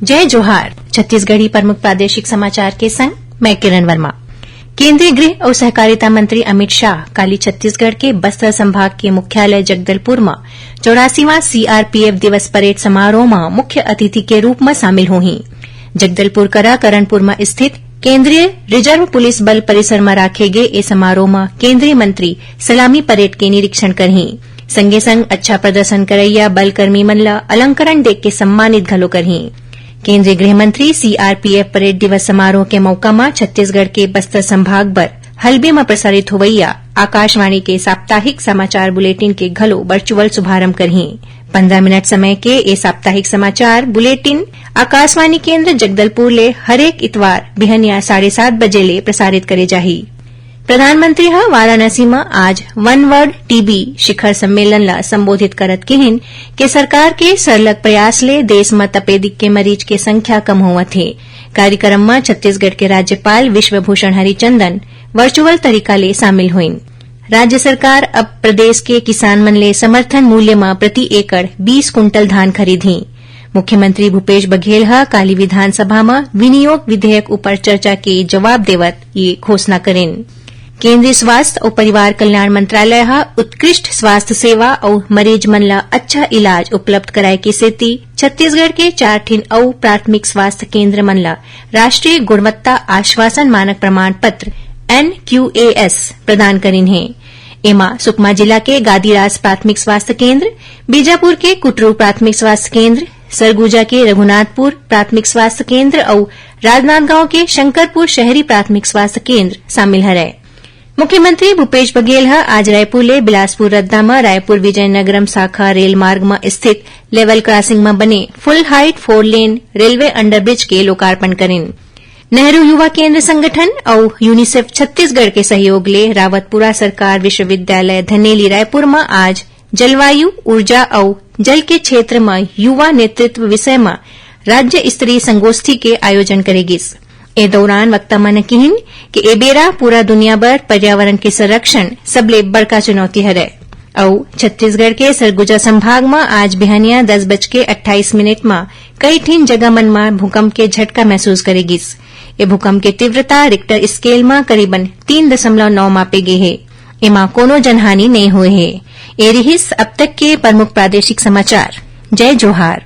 जय जोहार। छत्तीसगढ़ी प्रमुख प्रादेशिक समाचार के संग मैं किरण वर्मा। केंद्रीय गृह और सहकारिता मंत्री अमित शाह काली छत्तीसगढ़ के बस्तर संभाग के मुख्यालय जगदलपुर में 84वां सीआरपीएफ दिवस परेड समारोह में मुख्य अतिथि के रूप में शामिल होही। जगदलपुर करा करणपुर में स्थित केंद्रीय रिजर्व पुलिस बल परिसर में राखे गए ए समारोह में केंद्रीय मंत्री सलामी परेड के निरीक्षण करही। संगे संग अच्छा प्रदर्शन करैया बल कर्मी मन ला अलंकरण देख के सम्मानित घलो करही। केंद्रीय गृह मंत्री सीआरपीएफ परेड दिवस समारोह के मौका में छत्तीसगढ़ के बस्तर संभाग बर हल्बी में प्रसारित होवैया आकाशवाणी के साप्ताहिक समाचार बुलेटिन के घलो वर्चुअल शुभारंभ करही। 15 मिनट समय के ए साप्ताहिक समाचार बुलेटिन आकाशवाणी केंद्र जगदलपुर ले हरेक इतवार बिहनिया 7:30 बजे ले प्रसारित करे जाही। प्रधानमंत्री वाराणसी में आज वन वर्ल्ड टीबी शिखर सम्मेलन ला संबोधित करत कहिन कि सरकार के सरलग प्रयास ले देश में तपेदिक के मरीज के संख्या कम होवत है। कार्यक्रम में छत्तीसगढ़ के राज्यपाल विश्वभूषण हरिचंदन वर्चुअल तरीका ले शामिल हुईन। राज्य सरकार अब प्रदेश के किसान मन ले समर्थन मूल्य में प्रति एकड़ 20 कुंटल धान खरीदी। मुख्यमंत्री भूपेश बघेल काली विधानसभा में विनियोग विधेयक ऊपर चर्चा के जवाब देवत ये घोषणा करेन। केंद्रीय स्वास्थ्य और परिवार कल्याण मंत्रालय उत्कृष्ट स्वास्थ्य सेवा और मरीज मन ला अच्छा इलाज उपलब्ध कराए की सेती छत्तीसगढ़ के 4 ठिन और प्राथमिक स्वास्थ्य केंद्र मन ला राष्ट्रीय गुणवत्ता आश्वासन मानक प्रमाण पत्र NQAS प्रदान करिन है। एमा सुकमा जिला के गादीरास प्राथमिक स्वास्थ्य केंद्र, बीजापुर के कुटरू प्राथमिक स्वास्थ्य केंद्र, सरगुजा के रघुनाथपुर प्राथमिक स्वास्थ्य केंद्र और राजनांदगांव के शंकरपुर शहरी प्राथमिक स्वास्थ्य केंद्र शामिल है। मुख्यमंत्री भूपेश बघेल आज रायपुर ले बिलासपुर रद्दा में रायपुर विजयनगरम शाखा रेल मार्ग में स्थित लेवल क्रॉसिंग में बने फुल हाइट 4 लेन रेलवे अंडरब्रिज के लोकार्पण करेन। नेहरू युवा केंद्र संगठन और यूनिसेफ छत्तीसगढ़ के सहयोग ले रावतपुरा सरकार विश्वविद्यालय धनेली रायपुर में आज जलवायु, ऊर्जा और जल के क्षेत्र में युवा नेतृत्व विषय में राज्य स्तरीय संगोष्ठी के आयोजन करेगी। ए दौरान वक्ता मन कहिन कि ए बेरा पूरा दुनिया भर पर्यावरण के संरक्षण सबले बड़का चुनौती हरे और छत्तीसगढ़ के सरगुजा संभाग में आज बिहनिया 10:28 में कई ठिन जगह मन में भूकंप के झटका महसूस करेगी। ए भूकंप के तीव्रता रिक्टर स्केल में करीबन 3.9 मापे गए है। एमा कोनो जनहानि नहीं हुए है। ए रिहिस अब तक के प्रमुख प्रादेशिक समाचार। जय जोहार।